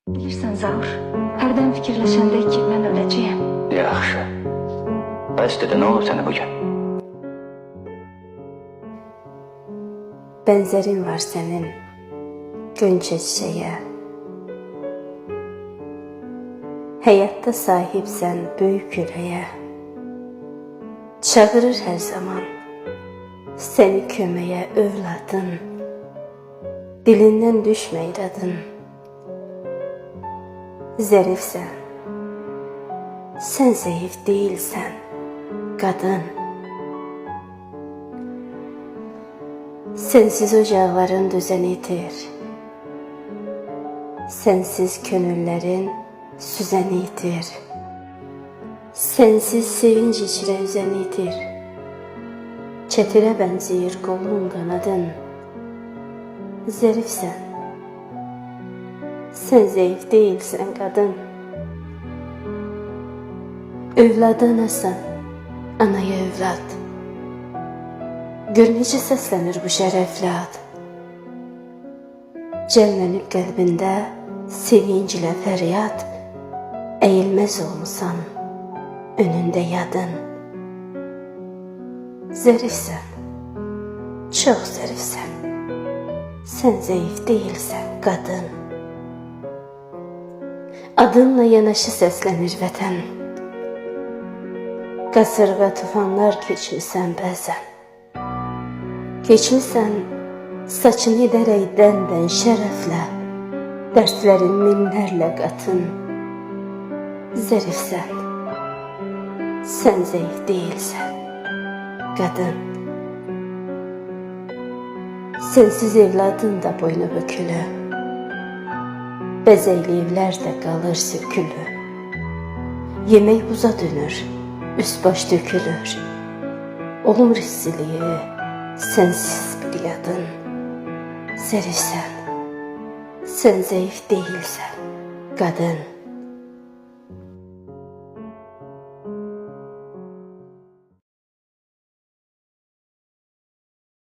Bilirsən Zaur, hərdən fikirləşəndə ki, mən öləcəyəm. Yaxşı. Bəs dedi, nə olub sənə bugün? Benzerin var senin gönçe çiçeğe. Hayatta sahipsen büyük yüreğe. Çağırır her zaman seni kömeğe övladın. Dilinden düşmeyir adın. Zerifsen, sen zayıf değilsen kadın. Sensiz ocakların düzenidir. Sensiz könüllerin süzenidir. Sensiz sevinç içre üzenidir. Çetire benzeyir kolun kanadın. Zerifsen, sen zayıf değilsen kadın. Övladı anasan, anaya evlat. Gör necə səslənir bu şərəfli ad. Cəmlənib qəlbində sevinc ilə fəryad. Əyilməz olmusan önündə yadın. Zərifsən, çox zərifsən. Sən zəif deyilsən qadın. Adınla yanaşı səslənir vətən. Qasırğa tufanlar keçmisən bəzən. Geçmişsən saçını edərək dən şərəflə, dərslərin minlərlə qatın. Zərifsən, sən zəif deyilsən, qadın. Sensiz evladın da boynu bükülü, bəzəkli evlər də qalır sürkülü. Yemək buza dönür, üst baş dökülür. Olum rissiliyi, sensiz bir yadın. Zerifsen, sen zayıf değilsen kadın.